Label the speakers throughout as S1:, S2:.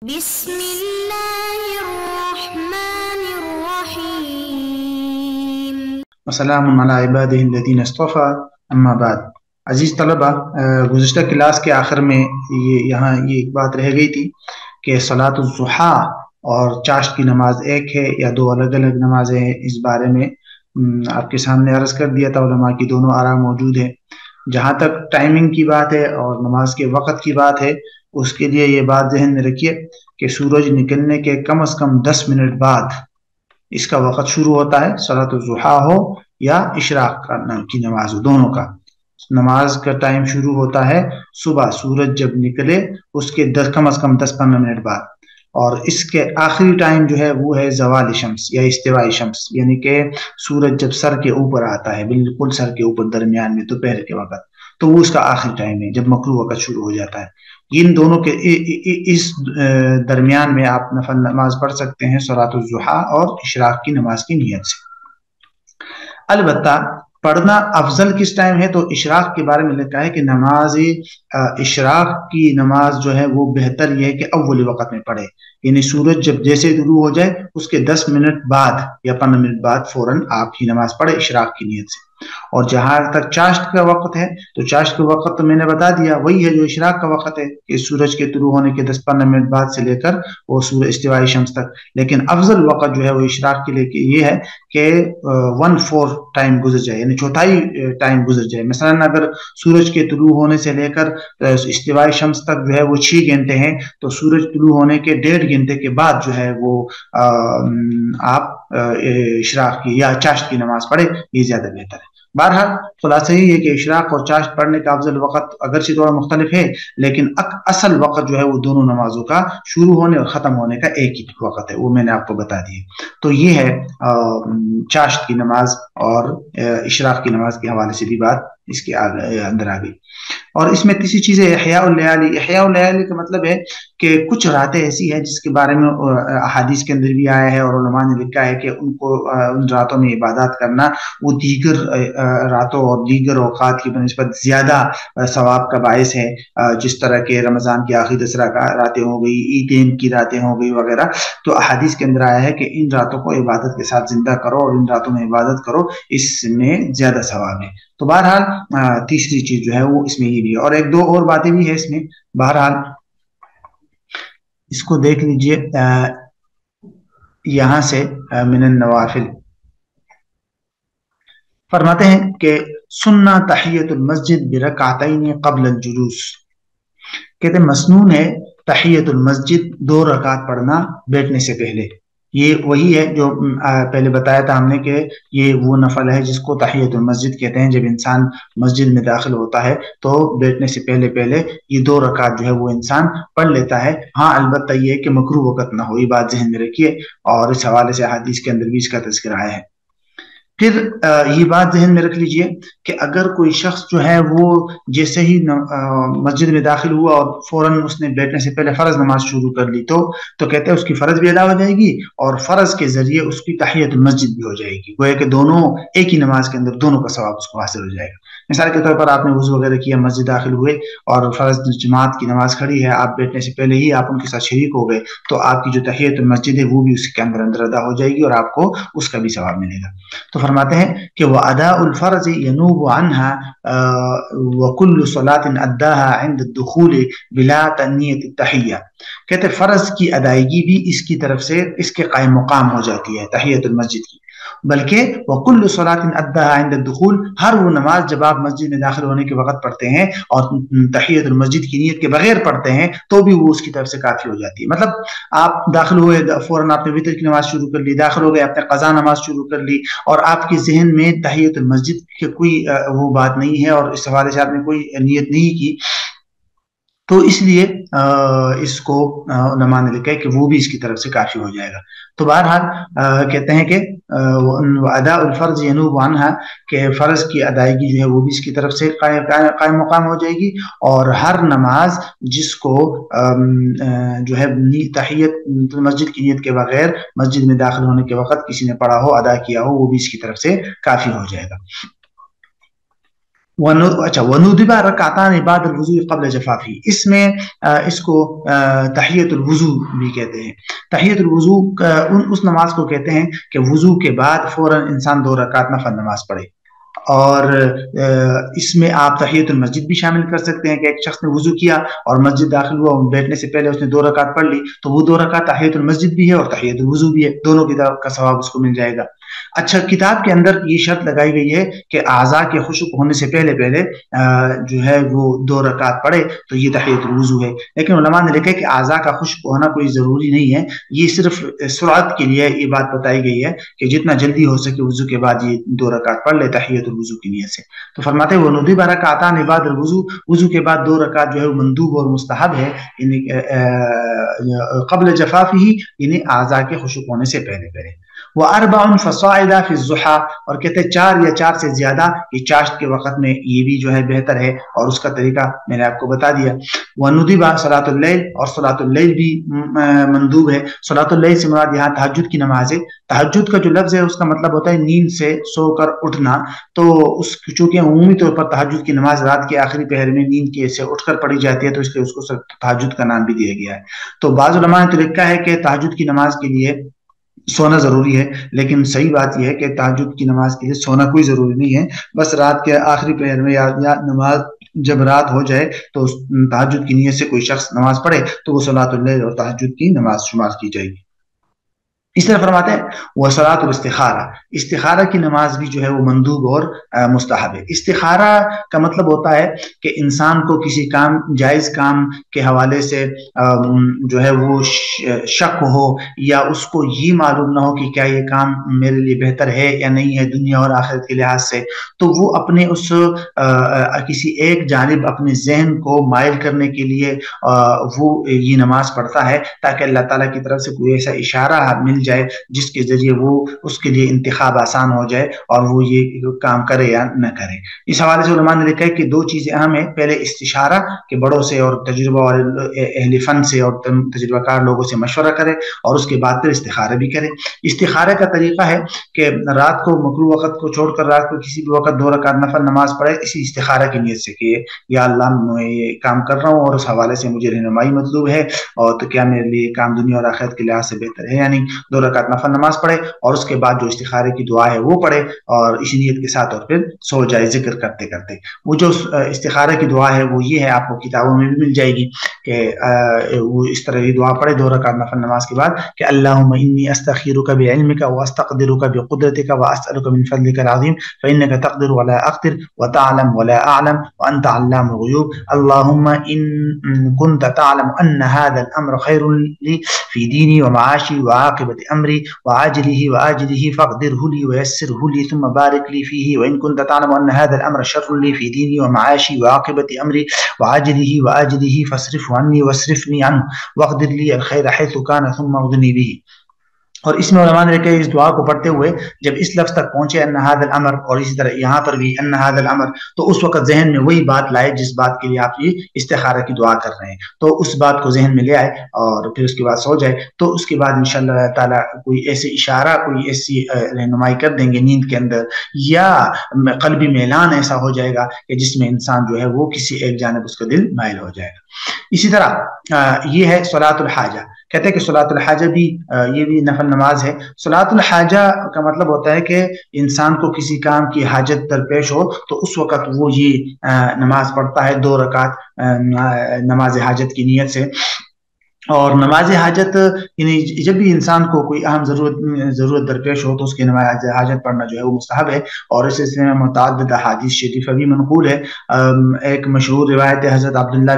S1: بسم الله الرحمن الرحیم
S2: وسلام علی عباده الذین اصطفى اما بعد۔ عزیز طلبہ، گزشتہ کلاس کے آخر میں یہاں یہ ایک بات رہ گئی تھی کہ صلاۃ الضحیٰ اور چاشت کی نماز ایک ہے یا دو الگ الگ نمازیں ہیں۔ اس بارے میں آپ کے سامنے عرض کر دیا تھا، علماء کی دونوں آراء موجود ہیں۔ جہاں تک ٹائمنگ کی بات ہے اور نماز کے وقت کی بات ہے، اس کے لیے یہ بات ذہن میں رکھیے کہ سورج نکلنے کے کم از کم 10 منٹ بعد اس کا وقت شروع ہوتا ہے۔ صلاۃ الضحیٰ ہو یا اشراق کی نماز ہو، دونوں کا نماز کا ٹائم شروع ہوتا ہے صبح سورج جب نکلے اس کے کم از کم 10-15 منٹ بعد، اور اس کے آخری ٹائم جو ہے وہ ہے زوال شمس یا استواء شمس، یعنی کہ سورج جب سر کے اوپر آتا ہے، بالکل سر کے اوپر درمیان میں دوپہر کے وقت، تو وہ اس کا آخری ٹائم ہے جب مکروہ وقت شروع ہو جاتا ہے۔ ان دونوں کے اس درمیان میں آپ نفل نماز پڑھ سکتے ہیں صلاۃ الضحیٰ اور اشراق کی نماز کی نیت سے۔ البتہ پڑھنا افضل کس ٹائم ہے، تو اشراق کے بارے میں لکھا ہے کہ نماز اشراق کی نماز جو ہے وہ بہتر یہ ہے کہ اول وقت میں پڑھے، یعنی سورج جب جیسے طلوع ہو جائے اس کے 10 منٹ بعد یا 15 منٹ بعد فوراً آپ ہی نماز پڑھے اشراق کی نیت سے۔ اور جہاں تک چاشت کا وقت ہے تو چاشت کا وقت تو میں نے بتا دیا، وہی ہے جو اشراق کا وقت ہے کہ سورج کے طلوع ہونے کے 10-15 منٹ بعد سے لے کر وہ سورج استواء شمس تک۔ لیکن افضل وقت جو ہے وہ اشراق کے لیے یہ ہے کہ 1/4 ٹائم گزر جائے، یعنی چوتھائی ٹائم گزر جائے۔ مثلا اگر سورج کے طلوع ہونے سے لے کر استواء شمس تک جو ہے وہ 6 گھنٹے ہیں، تو سورج طلوع ہونے کے 1.5 گھنٹے کے بعد جو ہے وہ آپ اشراق کی یا چاشت کی نماز پڑھے، یہ زیادہ بہتر ہے۔ بہرحال خلاصہ یہ ہے کہ اشراق اور چاشت پڑھنے کا افضل وقت اگرچہ تھوڑا مختلف ہے، لیکن اصل وقت جو ہے وہ دونوں نمازوں کا شروع ہونے اور ختم ہونے کا ایک ہی وقت ہے، وہ میں نے آپ کو بتا دیا۔ تو یہ ہے چاشت کی نماز اور اشراق کی نماز کے حوالے سے بھی بات اس کے اندر آ گئی۔ اور اس میں تیسری چیز ہے احیاء اللیالی۔ احیاء اللیالی کا مطلب ہے کہ کچھ راتیں ایسی ہیں جس کے بارے میں احادیث کے اندر بھی آیا ہے اور علماء نے لکھا ہے کہ ان راتوں میں عبادات کرنا وہ دیگر راتوں اور دیگر اوقات کی بنسبت زیادہ ثواب کا باعث ہے، جس طرح کہ رمضان کی آخری 10 راتیں ہو گئی، عیدین کی راتیں ہو گئی وغیرہ۔ تو احادیث کے اندر آیا ہے کہ ان راتوں کو عبادت کے ساتھ زندہ کرو اور ان راتوں میں عبادت کرو، اس میں زیادہ ثواب ہے۔ تو بہرحال تیسری چیز جو ہے وہ اس میں یہ بھی ہے، اور ایک دو اور باتیں بھی ہیں اس میں۔ بہرحال اس کو دیکھ لیجئے یہاں سے من النوافل فرماتے ہیں کہ سنہ تحیۃ المسجد برکعتین قبل الجلوس، کہتے ہیں مسنون ہے تحیۃ المسجد 2 رکعت پڑھنا بیٹھنے سے پہلے۔ یہ وہی ہے جو پہلے بتایا تھا ہم نے کہ یہ وہ نفل ہے جس کو تحیۃ المسجد کہتے ہیں۔ جب انسان مسجد میں داخل ہوتا ہے تو بیٹھنے سے پہلے یہ 2 رکعت جو ہے وہ انسان پڑھ لیتا ہے۔ ہاں البتہ یہ ہے کہ مکروہ وقت نہ ہو، یہ بات ذہن میں رکھیے، اور اس حوالے سے حدیث کے اندر بھی اس کا تذکرہ ہے۔ پھر یہ بات ذہن میں رکھ لیجئے کہ اگر کوئی شخص جو ہے وہ جیسے ہی مسجد میں داخل ہوا اور فوراً اس نے بیٹھنے سے پہلے فرض نماز شروع کر لی تو کہتے ہیں اس کی فرض بھی ادا ہو جائے گی اور فرض کے ذریعے اس کی تحیۃ المسجد بھی ہو جائے گی، گویا کہ دونوں ایک ہی نماز کے اندر دونوں کا ثواب اس کو حاصل ہو جائے گا۔ مثال کے طور پر آپ نے وضو وغیرہ کیا، مسجد داخل ہوئے اور فرض جماعت کی نماز کھڑی ہے، آپ بیٹھنے سے پہلے ہی آپ ان کے ساتھ شریک ہو گئے، تو آپ کی جو تحیۃ المسجد ہے وہ بھی اس کے اندر ادا ہو جائے گی اور آپ کو اس کا بھی ثواب ملے گا۔ تو فرماتے ہیں کہ وَأَدَاءُ الْفَرْضِ يَنُوبُ عَنْهَا وَكُلُّ صَلَاةٍ أَدَّاهَا عِنْدَ الدُّخُولِ بِلَا تَنِّيَةِ التَّحِيَّةِ، کہتے فرض کی ادائیگی بھی اس کی طرف سے اس کے قائم مقام ہو جاتی ہے تحیۃ المسجد کی، بلکہ وَكُلُّ صَلَاةٍ أَدَّاهَا عِنْدَ الدُّخُولِ، ہر وہ نماز جب آپ مسجد میں داخل ہونے کے وقت پڑھتے ہیں اور تحیۃ المسجد کی نیت کے بغیر پڑھتے ہیں تو بھی وہ اس کی طرف سے کافی ہو جاتی ہے۔ مطلب آپ داخل ہوئے، فوراً آپ نے وتر کی نماز شروع کر لی، داخل ہو گئے، آپ نے قضا نماز شروع کر لی، اور آپ کے ذہن میں تحیۃ المسجد کی کوئی وہ بات نہیں ہے اور اس حوالے سے آپ نے کوئی نیت نہیں کی، تو اس لیے اس کو علماء نے لکھا ہے کہ وہ بھی اس کی طرف سے کافی ہو جائے گا۔ تو بہرحال کہتے ہیں کہ ادا الفرض ینوب عنہا، کہ فرض کی ادائیگی جو ہے وہ بھی اس کی طرف سے قائم مقام ہو جائے گی، اور ہر نماز جس کو جو ہے تحیت مسجد کی نیت کے بغیر مسجد میں داخل ہونے کے وقت کسی نے پڑھا ہو، ادا کیا ہو، وہ بھی اس کی طرف سے کافی ہو جائے گا۔ اچھا وندبا رکعتان بعد الوضو قبل جفافی، اس میں اس کو تحیت الوضو بھی کہتے ہیں۔ تحیت الوضو اس نماز کو کہتے ہیں کہ وضو کے بعد فوراً انسان 2 رکعت نفل نماز پڑھے، اور اس میں آپ تحیت المسجد بھی شامل کر سکتے ہیں کہ ایک شخص نے وضو کیا اور مسجد داخل ہوا، بیٹھنے سے پہلے اس نے 2 رکعت پڑھ لی، تو وہ 2 رکعت تحیت المسجد بھی ہے اور تحیت الوضو بھی ہے، دونوں کی طرف کا ثواب اس کو مل جائے گا۔ اچھا کتاب کے اندر یہ شرط لگائی گئی ہے کہ اعضاء کے خشک ہونے سے پہلے جو ہے وہ 2 رکعت پڑھے تو یہ تحیت الوضو ہے، لیکن علماء نے لکھا ہے کہ اعضاء کا خشک ہونا کوئی ضروری نہیں ہے، یہ صرف سرعت کے لیے یہ بات بتائی گئی ہے کہ جتنا جلدی ہو سکے وضو کے بعد یہ 2 رکعت پڑھ لے تحیت الوضو کی نیت سے۔ تو فرماتے ہیں وہ ندب رکعتان بعد الوضو، وضو کے بعد 2 رکعت جو ہے وہ مندوب اور مستحب ہے، یعنی قبل جفافہ، یعنی اعضاء کے خشک ہونے سے پہلے۔ وَأَرْبَعٌ فَصَاعِدَ فِي الضُّحَىٰ، اور کہتے ہیں 4 یا 4 سے زیادہ، یہ چاشت کے وقت میں یہ بھی جو ہے بہتر ہے، اور اس کا طریقہ میں نے آپ کو بتا دیا۔ وَنُدِبَ صلاۃ اللیل، اور صلاۃ اللیل بھی مندوب ہے۔ صلاۃ اللیل سے مراد یہاں تہجد کی نماز ہے۔ تہجد کا جو لفظ ہے اس کا مطلب ہوتا ہے نیند سے سو کر اٹھنا، تو اس چونکہ عمومی طور پر تہجد کی نماز رات کے آخری پہر میں نیند کے سے اٹھ کر پڑھی جاتی ہے، تو اس لیے اس کو تہجد کا نام بھی دیا گیا ہے۔ تو بعض علماء نے تو لکھا ہے کہ تہجد کی نماز کے لیے سونا ضروری ہے، لیکن صحیح بات یہ ہے کہ تہجد کی نماز کے لیے سونا کوئی ضروری نہیں ہے، بس رات کے آخری پہر میں یا نماز جب رات ہو جائے تو تہجد کی نیت سے کوئی شخص نماز پڑھے تو وہ صلاۃ اللیل اور تہجد کی نماز شمار کی جائے گی۔ اس طرح فرماتے ہیں وہ صلاۃ الاستخارہ، استخارہ کی نماز بھی جو ہے وہ مندوب اور مستحب ہے۔ استخارہ کا مطلب ہوتا ہے کہ انسان کو کسی کام جائز کام کے حوالے سے جو ہے وہ شک ہو، یا اس کو یہ معلوم نہ ہو کہ کیا یہ کام میرے لیے بہتر ہے یا نہیں ہے دنیا اور آخرت کے لحاظ سے، تو وہ اپنے اس کسی ایک جانب اپنے ذہن کو مائل کرنے کے لیے وہ یہ نماز پڑھتا ہے، تاکہ اللہ تعالیٰ کی طرف سے کوئی ایسا اشارہ مل جائے جس کے ذریعے وہ اس کے لیے انتخاب آسان ہو جائے اور وہ یہ کام کرے یا نہ کرے۔ اس حوالے سے علماء نے لکھا ہے کہ 2 چیزیں اہم ہیں، پہلے استشارہ کہ بڑوں سے اور تجربہ اور اہل فن سے اور تجربہ کار لوگوں سے مشورہ کرے، اور اس کے بعد پھر استخارہ بھی کرے۔ استخارہ کا طریقہ ہے کہ رات کو مکروہ وقت کو چھوڑ کر رات کو کسی بھی وقت 2 رکعت نفل نماز پڑھے، اسی استخارہ کی نیت سے کہ یا اللہ میں یہ کام کر رہا ہوں اور اس حوالے سے مجھے رہنمائی مطلوب ہے، اور تو کیا میرے لیے کام دنیا اور آخرت کے لحاظ سے بہتر ہے، یعنی 2 رکعت نفل نماز پڑھے اور اس کے بعد جو استخارے کی دعا ہے وہ پڑھے اور اس نیت کے ساتھ، اور پھر سو جائے ذکر کرتے کرتے۔ وہ جو استخارے کی دعا ہے وہ یہ ہے، آپ کو کتابوں میں بھی مل جائے گی کہ وہ اس طرح کی دعا پڑھے 2 رکعت نفل نماز کے بعد کہ اللہم انی استخیرک بعلمک واستقدرک بقدرتک واسألک من فضلک العظیم فانک تقدر ولا اقدر وتعلم ولا اعلم وانت علام الغیوب اللہم ان كنت تعلم ان هذا الامر خیر لی فی دینی ومعاشی وعاقبت امری وعاجله وآجله فاقدره لي ويسره لي ثم بارك لي فيه وإن كنت تعلم أن هذا الأمر شر لي في ديني ومعاشي وعاقبة أمري وعاجله وآجله فاصرفه عني واصرفني عنه واقدر لي الخير حيث كان ثم اغنني به۔ اور اس میں علماء نے لکھا ہے اس دعا کو پڑھتے ہوئے جب اس لفظ تک پہنچے ان هذا الامر، اور اسی طرح یہاں پر بھی ان هذا الامر، تو اس وقت ذہن میں وہی بات لائے جس بات کے لیے آپ یہ استخارہ کی دعا کر رہے ہیں، تو اس بات کو ذہن میں لے آئے اور پھر اس کے بعد سو جائے، تو اس کے بعد انشاءاللہ تعالیٰ کوئی ایسے اشارہ کوئی ایسی رہنمائی کر دیں گے نیند کے اندر، یا قلبی میلان ایسا ہو جائے گا کہ جس میں انسان جو ہے وہ کسی ایک جانب اس کا دل مائل ہو جائے گا۔ اسی طرح یہ ہے صلاۃ الحاجہ، کہتے ہیں کہ صلاۃ الحاجہ بھی یہ بھی نفل نماز ہے۔ صلاۃ الحاجہ کا مطلب ہوتا ہے کہ انسان کو کسی کام کی حاجت درپیش ہو تو اس وقت وہ یہ نماز پڑھتا ہے 2 رکعت نماز حاجت کی نیت سے۔ اور نماز حاجت یعنی جب بھی انسان کو کوئی اہم ضرورت درپیش ہو تو اس کی نماز حاجت پڑھنا جو ہے وہ مستحب ہے، اور اس سلسلے میں متعدد احادیث شریفہ بھی منقول ہے۔ ایک مشہور روایت ہے حضرت عبداللہ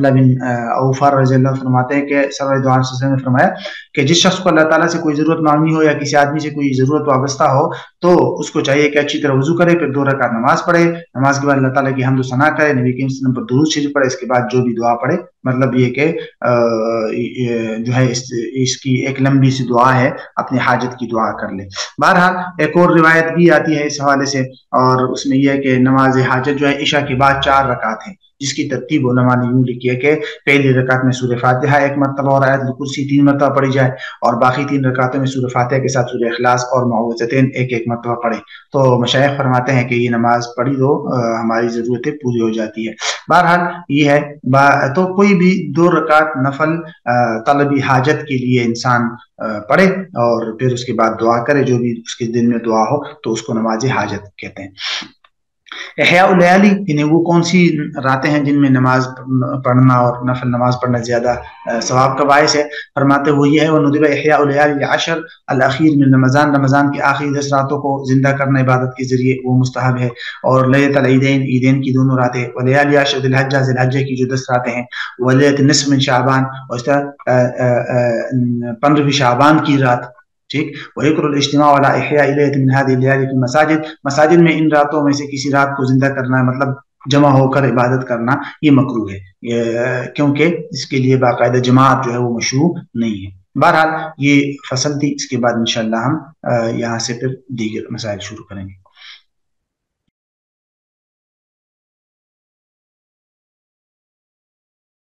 S2: بن اوفا رضی اللہ عنہ فرماتے ہیں کہ سرور دو عالم صلی اللہ علیہ وسلم نے فرمایا کہ جس شخص کو اللہ تعالیٰ سے کوئی ضرورت مانگنی ہو یا کسی آدمی سے کوئی ضرورت وابستہ ہو تو اس کو چاہیے کہ اچھی طرح وضو کرے، پھر 2 رکعت نماز پڑھے، نماز کے بعد اللہ تعالیٰ کی حمد و ثنا کرے، نبی کریم صلی اللہ علیہ وسلم پر درود شریف پڑھے، اس کے بعد جو بھی دعا پڑھے مطلب یہ کہ جو ہے اس کی ایک لمبی سی دعا ہے، اپنی حاجت کی دعا کر لے۔ بہرحال ایک اور روایت بھی آتی ہے اس حوالے سے، اور اس میں یہ ہے کہ نماز حاجت جو ہے عشاء کے بعد 4 رکعت ہے، جس کی ترتیب علماء نے یوں لکھی ہے کہ پہلی رکعت میں سورہ فاتحہ 1 مرتبہ اور آیت الکرسی 3 مرتبہ پڑھی جائے، اور باقی 3 رکعتوں میں سورہ فاتحہ کے ساتھ سورہ اخلاص اور معوذتین 1 مرتبہ پڑھے۔ تو مشائخ فرماتے ہیں کہ یہ نماز پڑھی تو ہماری ضرورتیں پوری ہو جاتی ہے۔ بہرحال یہ ہے، تو کوئی بھی 2 رکعت نفل طلبی حاجت کے لیے انسان پڑھے، اور پھر اس کے بعد دعا کرے، جو بھی اس کے دل میں دعا ہو تو اس کو نماز حاجت کہتے ہیں۔ احیاء اللیالی یعنی وہ کون سی راتیں ہیں جن میں نماز پڑھنا اور نفل نماز پڑھنا زیادہ ثواب کا باعث ہے؟ فرماتے وہ یہ ہے، وندب احیاء اللیالی العشر الاخیر من رمضان، رمضان کی آخری 10 راتوں کو زندہ کرنا عبادت کے ذریعے وہ مستحب ہے، اور لیلۃ العیدین، عیدین کی دونوں راتیں، ولیالی عشر ذی الحجہ، ذی الحجہ کی جو 10 راتیں ہیں، ولیلۃ النصف من شعبان، اور اس طرح 15 شعبان کی رات، ٹھیک۔ وَيُكْرَهُ الاجتماع عَلَى إِحْيَاءِ لَيْلَةٍ مِنْ هَذِهِ اللَّيَالِي فِي الْمَسَاجِدِ، مساجد میں ان راتوں میں سے کسی رات کو زندہ کرنا ہے، مطلب جمع ہو کر عبادت کرنا، یہ مکروہ ہے، کیونکہ اس کے لیے باقاعدہ جماعت جو ہے وہ مشروع نہیں ہے۔ بہرحال یہ فصل تھی، اس کے بعد انشاءاللہ ہم یہاں سے پھر دیگر مسائل شروع کریں گے۔